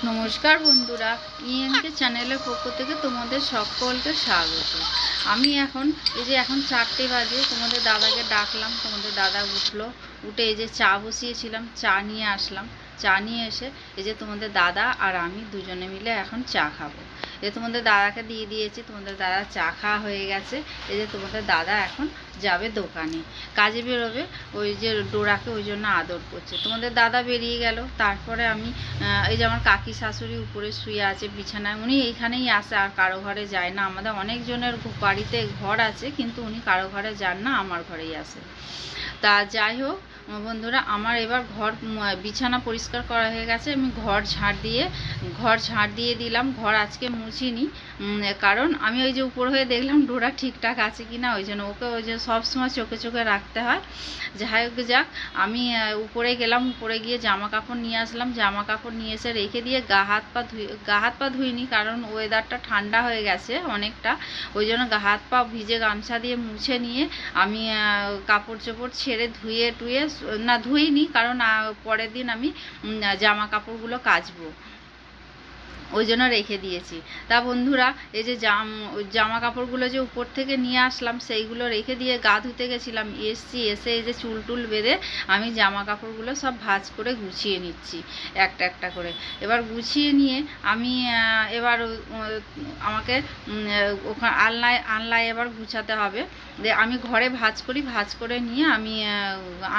নমস্কার বন্ধুরা, ইএনকে চ্যানেলের পক্ষ থেকে তোমাদের সকলকে স্বাগত। আমি এখন এখন 4টে বাজে, তোমাদের দাদাকে ডাকলাম, তোমাদের দাদা উঠলো। উঠে এই যে চা বসিয়েছিলাম, চা নিয়ে আসলাম। চা নিয়ে এসে তোমাদের দাদা আর আমি দুজনে মিলে এখন চা খাবো। তোমাদের দাদাকে দিয়ে দিয়েছি, তোমাদের দাদা চা খাওয়া হয়ে গেছে। তোমাদের দাদা এখন যাবে দোকানে, কাজে বেরোবে। ওই যে ডোরাকে ওই জন্য আদর করছে। তোমাদের দাদা বেরিয়ে গেল। তারপরে আমি আমার কাকি শাশুড়ি উপরে শুয়ে আছে বিছানায়। উনি এইখানেই আসে, আর কারো ঘরে যায় না। আমাদের অনেকজনের বাড়িতে ঘর আছে, কিন্তু উনি কারো ঘরে যান না, আমার ঘরেই আসে। তা যাই হোক বন্ধুরা, আমার এবার বিছানা পরিষ্কার করা হয়ে গেছে। আমি ঘর ঝাড় দিয়ে দিলাম। ঘর আজকে মুছিনি, কারণ আমি ওই যে উপর হয়ে দেখলাম ডোরা ঠিকঠাক আছে কি না, ওই জন্য ওকে সবসময় চোখে চোখে রাখতে হয়। যাই হোক, আমি উপরে গেলাম। উপরে গিয়ে জামা কাপড় নিয়ে আসলাম। জামা কাপড় নিয়ে এসে রেখে দিয়ে গা হাত পা ধুইনি, কারণ ওয়েদারটা ঠান্ডা হয়ে গেছে অনেকটা। ওই জন্য গা হাত পা ভিজে গামছা দিয়ে মুছে নিয়ে আমি কাপড় চোপড় ছেড়ে ধুইনি, কারণ পরের দিন আমি জামা কাপড়গুলো কাচবো, ওই জন্য রেখে দিয়েছি। তা বন্ধুরা, এই যে জামা কাপড়গুলো যে উপর থেকে নিয়ে আসলাম, সেইগুলো রেখে দিয়ে গা ধুতে গেছিলাম। এসে এই যে চুল টুল বেঁধে আমি জামা কাপড়গুলো সব ভাঁজ করে গুছিয়ে নিচ্ছি একটা একটা করে। এবার গুছিয়ে নিয়ে আমি আমাকে ওখানে আলনায় এবার গুছাতে হবে। আমি ঘরে ভাঁজ করে নিয়ে আমি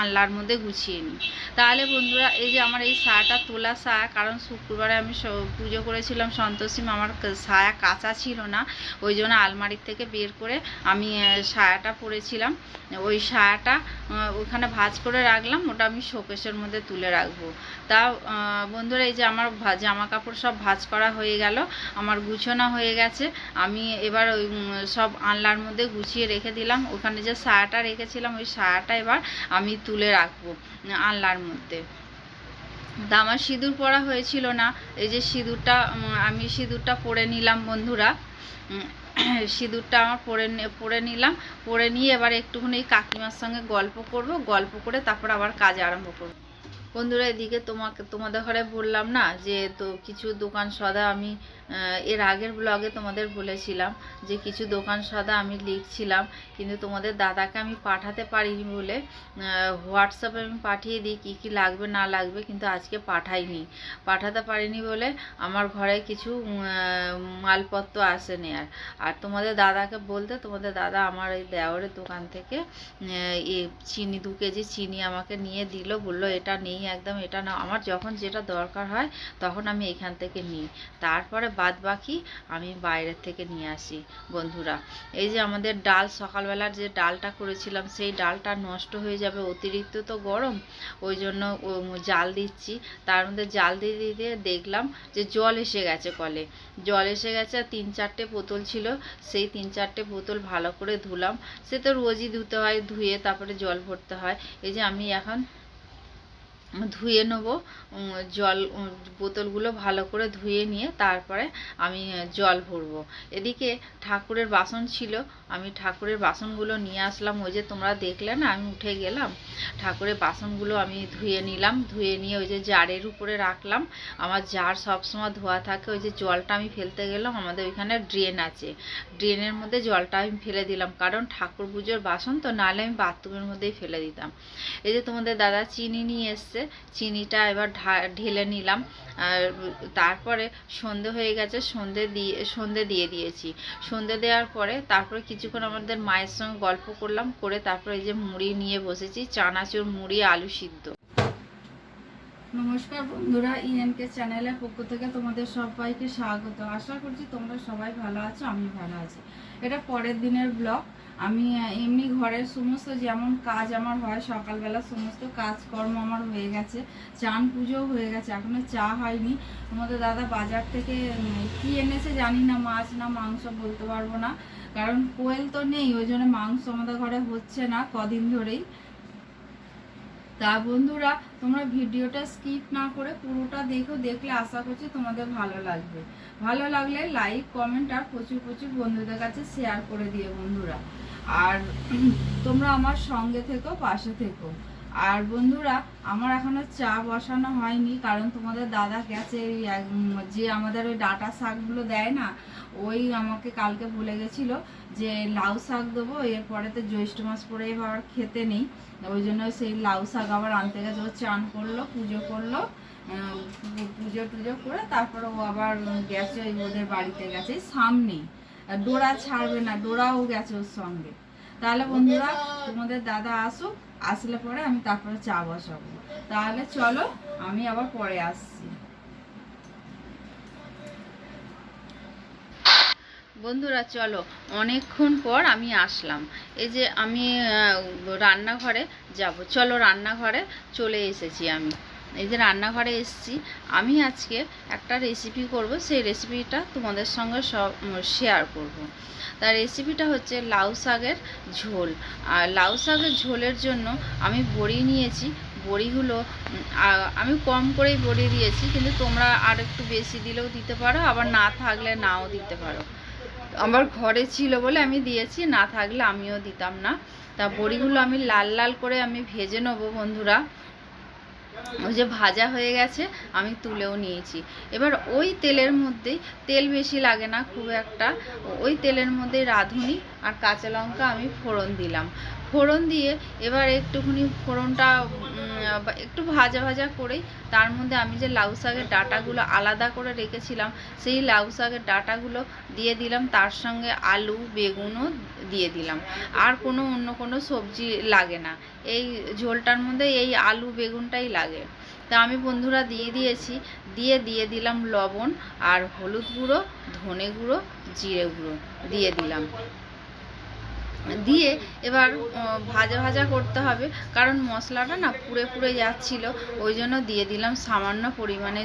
আলনার মধ্যে গুছিয়ে নিই। তাহলে বন্ধুরা, এই যে আমার এই সায়াটা তোলা সায়া, কারণ শুক্রবারে আমি পুজো করেছিলাম সন্তোষী মা, আমার সায়া কাঁচা ছিল না, ওই জন্য আলমারির থেকে বের করে আমি সায়াটা পরেছিলাম। ওই সায়াটা ওখানে ভাঁজ করে রাখলাম, ওটা আমি শোকেসের মধ্যে তুলে রাখবো। তা বন্ধুরা, এই যে আমার জামা কাপড় সব ভাঁজ করা হয়ে গেল, আমার গুছানো হয়ে গেছে। আমি এবার ওই সব আলনার মধ্যে গুছিয়ে রেখে দিলাম। ওখানে যে সায়াটা রেখেছিলাম, ওই সায়াটা এবার আমি তুলে রাখবো আলনার মধ্যে। তা আমার সিঁদুর পরা হয়েছিল না, এই যে আমি সিঁদুরটা পরে নিলাম বন্ধুরা। সিঁদুরটা আমার পরে নিলাম। পরে নিয়ে এবার একটুখানি কাকিমার সঙ্গে গল্প করে তারপর আবার কাজ আরম্ভ করবো। বন্ধুরা, এদিকে তোমাদের ঘরে বললাম না যে তো কিছু দোকান সদা আমি এর আগের ব্লগে তোমাদের বলেছিলাম যে কিছু দোকান সদা আমি লিখছিলাম, কিন্তু তোমাদের দাদাকে আমি পাঠাতে পারিনি বলে হোয়াটসঅ্যাপে আমি পাঠিয়ে দিই কী কী লাগবে না লাগবে, কিন্তু আজকে পাঠাতে পারিনি বলে আমার ঘরে কিছু মালপত্র আসেনি। আর তোমাদের দাদাকে বলতে, তোমাদের দাদা আমার এই দেওরের দোকান থেকে চিনি 2 কেজি চিনি আমাকে নিয়ে দিল, বললো এটা নেই একদম, এটা না, আমার যখন যেটা দরকার হয় তখন আমি এখান থেকে নিই, তারপরে বাদ বাকি আমি বাইরের থেকে নিয়ে আসি বন্ধুরা। এই যে আমাদের ডাল, সকালবেলার যে ডালটা করেছিলাম, সেই ডালটা নষ্ট হয়ে যাবে, অতিরিক্ত তো গরম, ওই জন্য জাল দিচ্ছি। তার মধ্যে জাল দিয়ে দেখলাম যে জল এসে গেছে, কলে জল এসে গেছে। আর 3-4টে বোতল ছিল, সেই 3-4টে বোতল ভালো করে ধুলাম। সে তো রোজই ধুতে হয়, ধুয়ে তারপরে জল ভরতে হয়। এই যে আমি এখন ধুয়ে নেব জল, বোতলগুলো ভালো করে ধুয়ে নিয়ে তারপরে আমি জল ভরবো। এদিকে ঠাকুরের বাসন ছিল, আমি ঠাকুরের বাসনগুলো নিয়ে আসলাম। ওই যে তোমরা দেখলে না, আমি উঠে গেলাম, ঠাকুরের বাসনগুলো আমি ধুয়ে নিলাম। ধুয়ে নিয়ে ওই যে জারের উপরে রাখলাম। আমার জার সবসময় ধোয়া থাকে। ওই যে জলটা আমি ফেলতে গেলাম, আমাদের ওইখানে ড্রেন আছে, ড্রেনের মধ্যে জলটা আমি ফেলে দিলাম, কারণ ঠাকুর পুজোর বাসন তো, নাহলে আমি বাথরুমের মধ্যেই ফেলে দিতাম। এই যে তোমাদের দাদা চিনি নিয়ে এসছে, চিনিটা এবার ঢেলে নিলাম। আর তারপরে সন্ধে হয়ে গেছে, সন্ধে দিয়ে দিয়েছি। সন্ধে দেওয়ার পরে তারপরে কিছুক্ষণ আমাদের মায়ের সঙ্গে গল্প করলাম, করে তারপরে এই যে মুড়ি নিয়ে বসেছি, চানাচুর, মুড়ি, আলু সিদ্ধ। নমস্কার বন্ধুরা, ইএনকে চ্যানেলের পক্ষ থেকে তোমাদের সবাইকে স্বাগত। আশা করছি তোমরা সবাই ভালো আছো, আমি ভালো আছি। এটা পরের দিনের ব্লগ। আমি এমনি ঘরের সমস্ত যেমন কাজ আমার হয়, সকালবেলা সমস্ত কাজকর্ম আমার হয়ে গেছে, চান পুজো হয়ে গেছে, এখনো চা হয়নি। তোমাদের দাদা বাজার থেকে কি এনেছে জানি না, মাছ না মাংস বলতে পারবো না, কারণ কোয়েল তো নেই, ওই জন্য মাংস আমাদের ঘরে হচ্ছে না কদিন ধরেই। তা বন্ধুরা, তোমরা ভিডিওটা স্কিপ না করে পুরোটা দেখলে আশা করছি তোমাদের ভালো লাগবে। ভালো লাগলে লাইক, কমেন্ট আর প্রচুর বন্ধুদের কাছে শেয়ার করে দিও বন্ধুরা। আর তোমরা আমার সঙ্গে থেকো, পাশে থেকো। আর বন্ধুরা আমার এখনো চা বসানো হয়নি, কারণ তোমাদের দাদা গেছে যে আমাদের ওই ডাঁটা শাকগুলো দেয় না, ওই আমাকে কালকে বলে গেছিলো যে লাউ শাক দেবো, এরপরে তো জ্যৈষ্ঠ মাস পরে আবার খেতে নেই, ওই জন্য সেই লাউ শাক আবার আনতে গেছে। ও চান করলো, পুজো করলো, পুজো টুজো করে তারপরে ও আবার গেছে ওই ওদের বাড়িতে গেছে, সামনেই। ডোরা ছাড়বে না, ডোরাও গেছে ওর সঙ্গে। তাহলে বন্ধুরা তোমাদের দাদা আসুক, আসলে পরে আমি তারপরে চা বসাবো। তাহলে চলো আমি আবার পরে আসছি। বন্ধুরা চলো, অনেকক্ষণ পর আমি আসলাম। এই যে আমি রান্নাঘরে যাব, চলো রান্নাঘরে চলে এসেছি। আমি এই যে রান্নাঘরে এসেছি, আমি আজকে একটা রেসিপি করব, সেই রেসিপিটা তোমাদের সঙ্গে সব শেয়ার করব। তার রেসিপিটা হচ্ছে লাউ শাকের ঝোল। আর লাউ শাকের ঝোলের জন্য আমি বড়ি নিয়েছি। বড়িগুলো আমি কম করেই বড়ি দিয়েছি, কিন্তু তোমরা আর একটু বেশি দিলেও দিতে পারো, আবার না থাকলে নাও দিতে পারো। আমার ঘরে ছিল বলে আমি দিয়েছি, না থাকলে আমিও দিতাম না। তা বড়িগুলো আমি লাল লাল করে আমি ভেজে নেবো বন্ধুরা। ওই যে ভাজা হয়ে গেছে, আমি তুলেও নিয়েছি। এবার ওই তেলের মধ্যেই, তেল বেশি লাগে না খুব একটা, ওই তেলের মধ্যেই রাঁধুনি আর কাঁচা লঙ্কা আমি ফোড়ন দিলাম। ফোড়ন দিয়ে এবার একটুখানি ফোড়নটা একটু ভাজা ভাজা করেই তার মধ্যে আমি যে লাউ শাকের ডাঁটাগুলো আলাদা করে রেখেছিলাম, সেই লাউ শাকের ডাঁটাগুলো দিয়ে দিলাম। তার সঙ্গে আলু বেগুনও দিয়ে দিলাম। আর অন্য কোনো সবজি লাগে না এই ঝোলটার মধ্যে, এই আলু বেগুনটাই লাগে। তা আমি বন্ধুরা দিয়ে দিলাম লবণ আর হলুদ গুঁড়ো, ধনে গুঁড়ো, জিরে গুঁড়ো দিয়ে দিলাম। দিয়ে এবার ভাজা ভাজা করতে হবে, কারণ মশলাটা না পুড়ে পুড়ে যাচ্ছিল, ওই জন্য দিয়ে দিলাম সামান্য পরিমাণে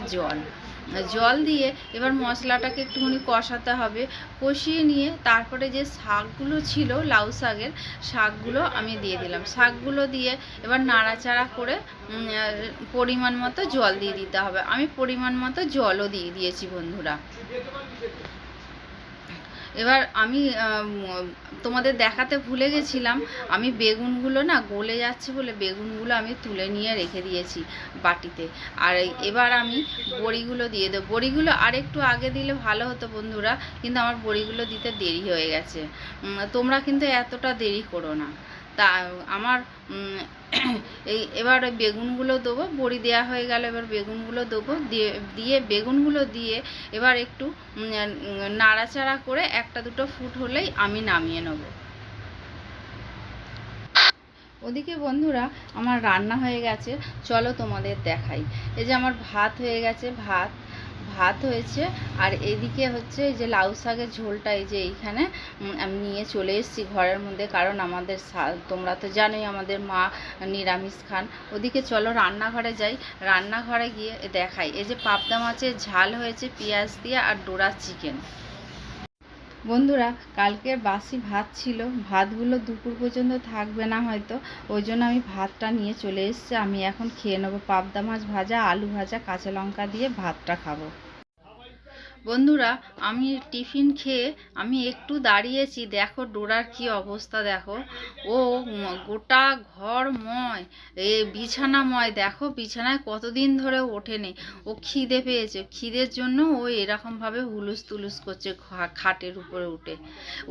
জল দিয়ে এবার মশলাটাকে একটুখানি কষাতে হবে। কষিয়ে নিয়ে তারপরে যে শাকগুলো ছিল লাউ শাকের, শাকগুলো আমি দিয়ে দিলাম। শাকগুলো দিয়ে এবার নাড়াচাড়া করে পরিমাণ মতো জল দিয়ে দিতে হবে। আমি পরিমাণ মতো জলও দিয়ে দিয়েছি বন্ধুরা। এবার আমি তোমাদের দেখাতে ভুলে গেছিলাম, আমি বেগুনগুলো না গলে যাচ্ছে বলে বেগুনগুলো আমি তুলে নিয়ে রেখে দিয়েছি বাটিতে। আর এবার আমি বড়িগুলো দিয়ে দেবো। বড়িগুলো আর একটু আগে দিলে ভালো হতো বন্ধুরা, কিন্তু আমার বড়িগুলো দিতে দেরি হয়ে গেছে। তোমরা কিন্তু এতটা দেরি করো না। তা আমার এবার ওই বেগুনগুলো দেবো, বড়ি দেওয়া হয়ে গেল, এবার বেগুনগুলো দেবো, দিয়ে বেগুনগুলো দিয়ে এবার একটু নাড়াচাড়া করে একটা দুটো ফুট হলেই আমি নামিয়ে নেব। ওদিকে বন্ধুরা আমার রান্না হয়ে গেছে, চলো তোমাদের দেখাই। এই যে আমার ভাত হয়ে গেছে, ভাত হয়েছে। আর এদিকে হচ্ছে এই যে লাউ শাকের ঝোলটা, এই যে এইখানে আমি নিয়ে চলে এসেছি ঘরের মধ্যে, কারণ আমাদের তোমরা তো জানোই আমাদের মা নিরামিষ খান। ওদিকে চলো রান্নাঘরে যাই, রান্নাঘরে গিয়ে দেখাই। এই যে পাবদা মাছের ঝাল হয়েছে পেঁয়াজ দিয়ে, আর ডোরা চিকেন। বন্ধুরা কালকের বাসি ভাত ছিল, ভাতগুলো দুপুর পর্যন্ত থাকবে না হয়তো, ওই জন্য আমি ভাতটা নিয়ে চলে এসেছি। আমি এখন খেয়ে নেবো। পাবদা মাছ ভাজা, আলু ভাজা, কাঁচা লঙ্কা দিয়ে ভাতটা খাবো। বন্ধুরা আমি টিফিন খেয়ে আমি একটু দাঁড়িয়েছি, দেখো ডোরার কি অবস্থা, দেখো ও গোটা ঘরময়, বিছানাময়, দেখো বিছানায় কতদিন ধরে ওঠেনি। ও খিদে পেয়েছে, খিদের জন্য ও এরকমভাবে হুলুস তুলুস করছে খাটের উপরে উঠে।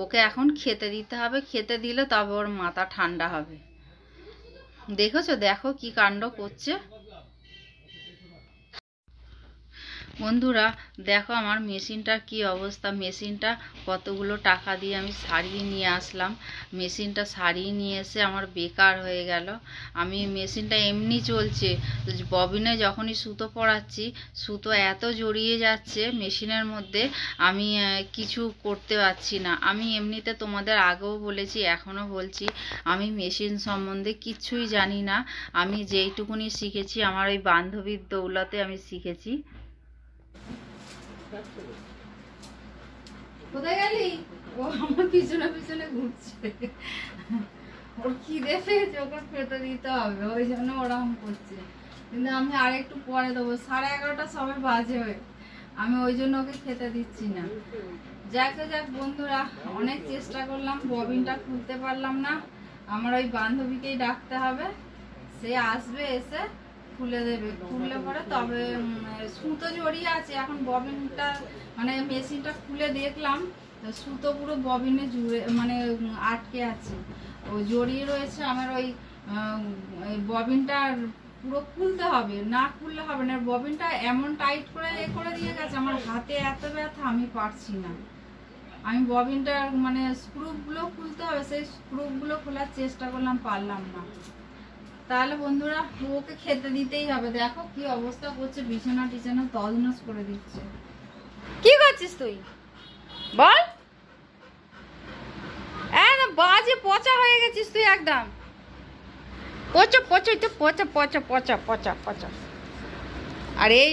ওকে এখন খেতে দিতে হবে, খেতে দিলে তবে ওর মাথা ঠান্ডা হবে। দেখেছো, দেখো কি কাণ্ড করছে। বন্ধুরা দেখো আমার মেশিনটার কি অবস্থা। মেশিনটা কতগুলো টাকা দিয়ে আমি সারিয়ে নিয়ে আসলাম, মেশিনটা সারিয়ে নিয়ে এসে আমার বেকার হয়ে গেল। আমি মেশিনটা এমনি চলছে, ববিনে যখনই সুতো পড়াচ্ছি সুতো এত জড়িয়ে যাচ্ছে মেশিনের মধ্যে, আমি কিছু করতে পারছি না। আমি এমনিতে তোমাদের আগেও বলেছি, এখনও বলছি, আমি মেশিন সম্বন্ধে কিচ্ছুই জানি না। আমি যেইটুকুনি শিখেছি আমার ওই বান্ধবীর দৌলতে আমি শিখেছি। কোথায় গেলি? ও আমার পিছনে পিছনে ঘুরছে, ওর খিদে পেয়েছে, ওকে খেতে দিতে হবে, ওই জন্য ওরকম করছে। কিন্তু আমি আর একটু পরে দেবো, 11:30 সবে বাজে, আমি ওই জন্য ওকে খেতে দিচ্ছি না। যাক বন্ধুরা, অনেক চেষ্টা করলাম, ববিনটা খুলতে পারলাম না। আমার ওই বান্ধবীকেই ডাকতে হবে, সে আসবে, এসে খুলে দেবে, খুললে পরে তবে সুতো জড়িয়ে আছে। এখন ববিনটা মানে মেশিনটা খুলে দেখলাম সুতো পুরো ববিনে জুড়ে মানে আটকে আছে, ও জড়িয়ে রয়েছে। আমার ওই ববিনটা পুরো খুলতে হবে, না খুললে হবে না। ববিনটা এমন টাইট করে করে দিয়ে গেছে, আমার হাতে এত ব্যথা, আমি পারছি না। আমি ববিনটা মানে স্ক্রুগুলো খুলতে হবে, সেই স্ক্রুগুলো খোলার চেষ্টা করলাম, পারলাম না। তাহলে বন্ধুরা ওকে খেতে দিতেই হবে। দেখো কি অবস্থা করছে, বিছানা টিছানা তছনছ করে দিচ্ছে। কি করছিস তুই বল? একদম বাজে পচা হয়ে গেছিস তুই, একদম পচা পচা, তো পচা পচা পচা পচা পচা। আর এই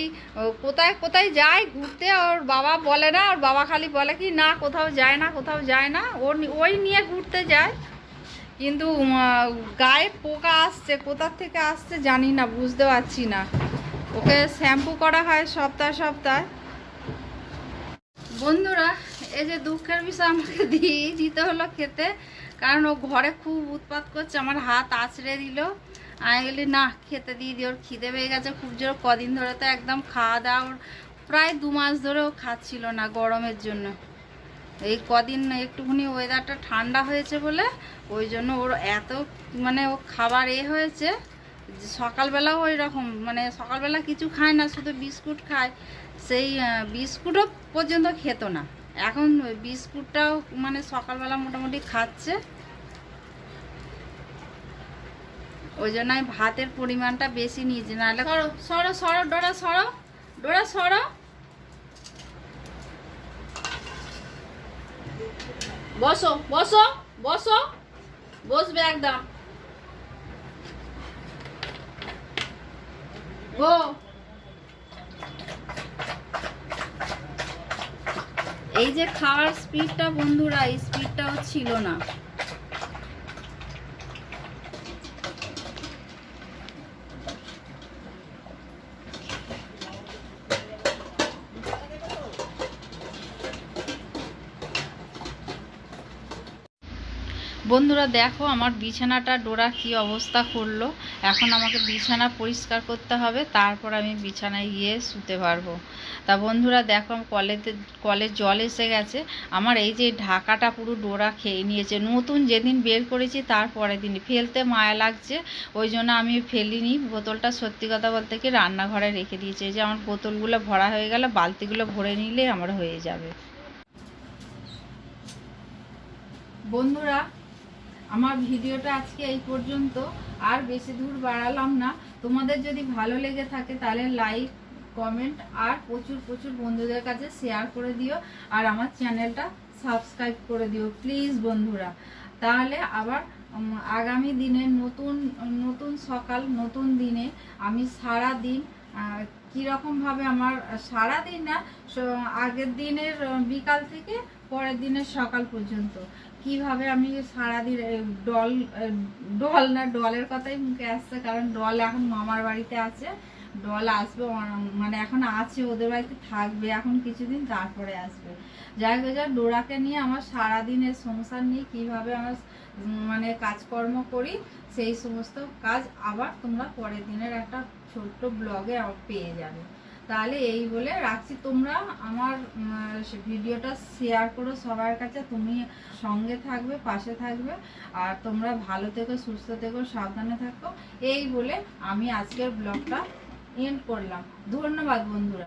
কোথায় কোথায় যায় ঘুরতে, ওর বাবা বলে না, ওর বাবা খালি বলে কি না কোথাও যায় না, কোথাও যায় না, ওই নিয়ে ঘুরতে যায়। কিন্তু গায়ে পোকা আসছে, কোথার থেকে আসছে জানি না, বুঝতে পারছি না। ওকে শ্যাম্পু করা হয় সপ্তাহে সপ্তাহে। বন্ধুরা এই যে দুঃখের বিষয়, আমাকে দিতে হলো খেতে, কারণ ও ঘরে খুব উৎপাত করছে। আমার হাত আঁচড়ে দিল, আমি বলি না খেতে দিয়ে দিই, ওর খিদে পেয়ে গেছে খুব জোর। কদিন ধরে তো একদম খাওয়া দাওয়া প্রায় 2 মাস ধরে ও খাচ্ছিল না গরমের জন্য। এই কদিন একটুখানি ওয়েদারটা ঠান্ডা হয়েছে বলে ওই জন্য ওর এত মানে ও খাবার হয়েছে। সকালবেলাও ওই রকম, মানে সকালবেলা কিছু খায় না, শুধু বিস্কুট খায়। সেই বিস্কুটও পর্যন্ত খেত না, এখন বিস্কুটটাও মানে সকালবেলা মোটামুটি খাচ্ছে। ওই জন্য আমি ভাতের পরিমাণটা বেশি নিয়েছি, নাহলে সরো সরো সরো ডোরা, সরো ডোরা সরো। বসো বসো বসো, বসবে একদম গো। এই যে খাওয়ার স্পিডটা বন্ধুরা, এই স্পিডটাও ছিল না। বন্ধুরা দেখো আমার বিছানাটা ডোরা কি অবস্থা করলো। এখন আমাকে বিছানা পরিষ্কার করতে হবে, তারপর আমি বিছানায় গিয়ে শুতে পারবো। তা বন্ধুরা দেখো কলের জল এসে গেছে। আমার এই যে ঢাকাটা পুরো ডোরা খেয়ে নিয়েছে। নতুন যেদিন বের করেছি তারপরের দিন ফেলতে মায়া লাগছে, ওই জন্য আমি ফেলিনি বোতলটা। সত্যি কথা বলতে কি রান্নাঘরে রেখে দিয়েছি। এই যে আমার বোতলগুলো ভরা হয়ে গেল, বালতিগুলো ভরে নিলে আমার হয়ে যাবে। বন্ধুরা আমার ভিডিওটা আজকে এই পর্যন্ত, আর বেশি দূর বাড়ালাম না। তোমাদের যদি ভালো লেগে থাকে তাহলে লাইক কমেন্ট আর প্রচুর প্রচুর বন্ধুদের কাছে শেয়ার করে দিও, আর আমার চ্যানেলটা সাবস্ক্রাইব করে দিও প্লিজ বন্ধুরা। তাহলে আবার আগামী দিনে নতুন নতুন সকাল, নতুন দিনে আমি সারা দিন কীরকমভাবে আমার সারা দিন না, আগের দিনের বিকাল থেকে পরের দিনের সকাল পর্যন্ত কিভাবে আমি সারাদিন ডলের কথাই মুখে আসছে, কারণ ডল এখন মামার বাড়িতে আছে। ডল আসবে মানে এখন আছে, ওদের বাড়িতে থাকবে এখন কিছুদিন, তারপরে আসবে। যাই হোক ডোরাকে নিয়ে আমার সারাদিনের সংসার নিয়ে কিভাবে আমার মানে কাজকর্ম করি, সেই সমস্ত কাজ আবার তোমরা পরের দিনের একটা ছোট্ট ব্লগে পেয়ে যাবে। তাহলে এই বলে রাখছি, তোমরা আমার ভিডিওটা শেয়ার করো সবার কাছে। তুমি সঙ্গে থাকবে, পাশে থাকবে, আর তোমরা ভালো থেকো, সুস্থ থেকো, সাবধানে থাকো। এই বলে আমি আজকের ব্লগটা এন্ড করলাম। ধন্যবাদ বন্ধুরা।